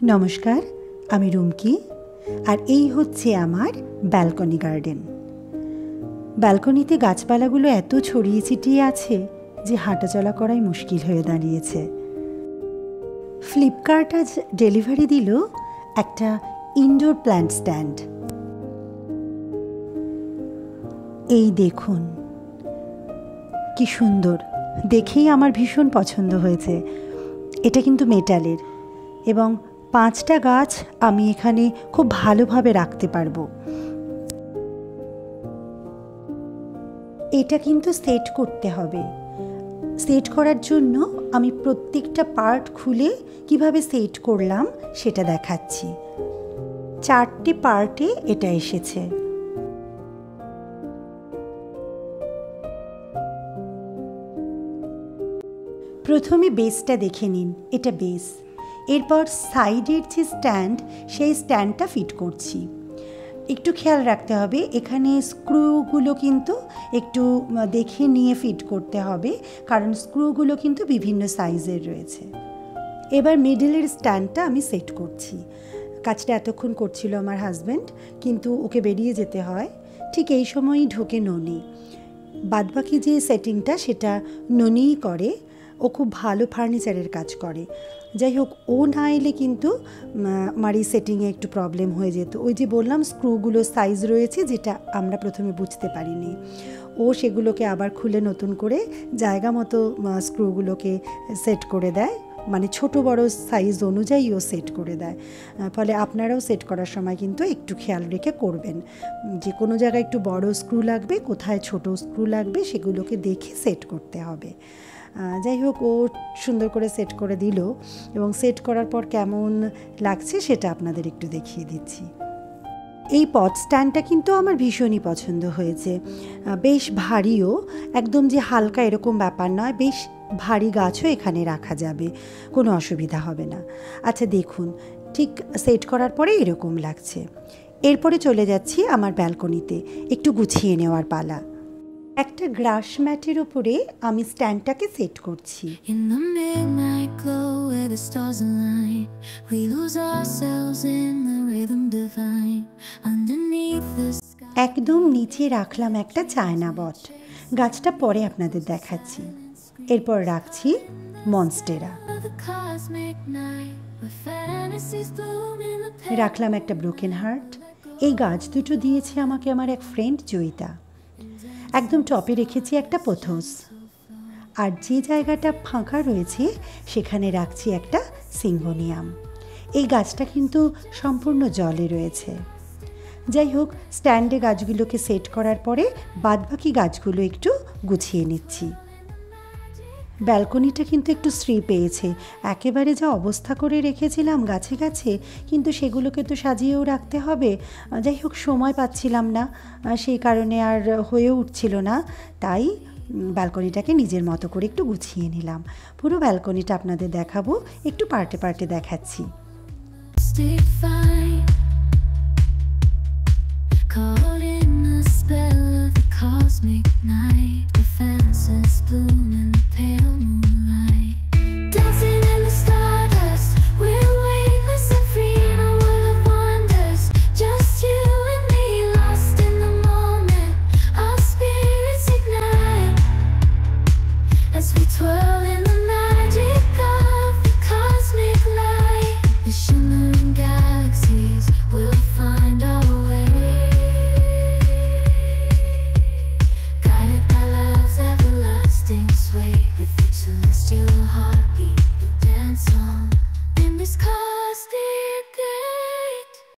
नमस्कार, आमी रुमकी और এই হচ্ছে আমার ব্যালকনি গার্ডেন। ব্যালকনিতে গাছপালাগুলো এত ছড়িয়ে ছিটিয়ে আছে যে হাঁটাচলা করাই মুশকিল হয়ে দাঁড়িয়েছে। ফ্লিপকার্ট আজ ডেলিভারি দিল একটা ইনডোর প্ল্যান্ট স্ট্যান্ড। এই দেখুন কি সুন্দর, দেখেই আমার ভীষণ পছন্দ হয়েছে। এটা কিন্তু মেটালের এবং 5টা গাছ আমি এখানে খুব ভালোভাবে রাখতে পারবো। এটা কিন্তু সেট করতে হবে। সেট করার জন্য আমি প্রত্যেকটা পার্ট খুলে কিভাবে সেট করলাম সেটা দেখাচ্ছি। 4টে পার্টে এটা এসেছে। প্রথমে বেসটা দেখে নিন, এটা বেস। এরপর সাইডের যে স্ট্যান্ড, সেই স্ট্যান্ডটা ফিট করছি। একটু খেয়াল রাখতে হবে, এখানে স্ক্রুগুলো কিন্তু একটু দেখে নিয়ে ফিট করতে হবে, কারণ স্ক্রুগুলো কিন্তু বিভিন্ন সাইজের রয়েছে। এবার মিডলের স্ট্যান্ডটা আমি সেট করছি। কাজটা এতক্ষণ করছিল আমার হাজব্যান্ড, কিন্তু ওকে বেরিয়ে যেতে হয়। ঠিক এই সময়ই ঢোকে ননি। বাদবাকি যে সেটিংটা সেটা ননিই করে। ও খুব ভালো ফার্নিচারের কাজ করে। যাই হোক, ও না এলে কিন্তু আমার এই সেটিংয়ে একটু প্রবলেম হয়ে যেত। ওই যে বললাম স্ক্রুগুলো সাইজ রয়েছে, যেটা আমরা প্রথমে বুঝতে পারিনি। ও সেগুলোকে আবার খুলে নতুন করে জায়গা মতো স্ক্রুগুলোকে সেট করে দেয়, মানে ছোট বড় সাইজ অনুযায়ী ও সেট করে দেয়। ফলে আপনারাও সেট করার সময় কিন্তু একটু খেয়াল রেখে করবেন, যে কোনো জায়গায় একটু বড় স্ক্রু লাগবে, কোথায় ছোট স্ক্রু লাগবে, সেগুলোকে দেখে সেট করতে হবে। যাই হোক, ও সুন্দর করে সেট করে দিল এবং সেট করার পর কেমন লাগছে সেটা আপনাদের একটু দেখিয়ে দিচ্ছি। এই পট স্ট্যান্ডটা কিন্তু আমার ভীষণই পছন্দ হয়েছে। বেশ ভারীও, একদম যে হালকা এরকম ব্যাপার নয়, বেশ ভারী গাছও এখানে রাখা যাবে, কোনো অসুবিধা হবে না। আচ্ছা দেখুন, ঠিক সেট করার পরে এরকম লাগছে। এরপরে চলে যাচ্ছি আমার ব্যালকনিতে, একটু গুছিয়ে নেওয়ার পালা। একটা গ্রাস ম্যাটের উপরে আমি স্ট্যান্ডটাকে সেট করছি। একদম নিচে রাখলাম একটা চায়না বট। গাছটা পরে আপনাদের দেখাচ্ছি। এরপর রাখছি মনস্টেরা। রাখলাম একটা ব্রোকেন হার্ট। এই গাছ দুটো দিয়েছে আমাকে আমার এক ফ্রেন্ড জয়িতা। একদম টপে রেখেছি একটা পোথোস, আর যে জায়গাটা ফাঁকা রয়েছে সেখানে রাখছি একটা সিঙ্গোনিয়াম। এই গাছটা কিন্তু সম্পূর্ণ জলে রয়েছে। যাই হোক, স্ট্যান্ডে গাছগুলোকে সেট করার পরে বাদবাকি গাছগুলো একটু গুছিয়ে নিচ্ছি। ব্যালকনিটা কিন্তু একটু শ্রী পেয়েছে। একেবারে যা অবস্থা করে রেখেছিলাম গাছে গাছে, কিন্তু সেগুলোকে তো সাজিয়েও রাখতে হবে। যাই হোক, সময় পাচ্ছিলাম না, সেই কারণে আর হয়ে উঠছিল না। তাই ব্যালকনিটাকে নিজের মতো করে একটু গুছিয়ে নিলাম। পুরো ব্যালকনিটা আপনাদের দেখাবো, একটু পার্টে পার্টে দেখাচ্ছি। Cosmic night, the fences bloom in the pale moon.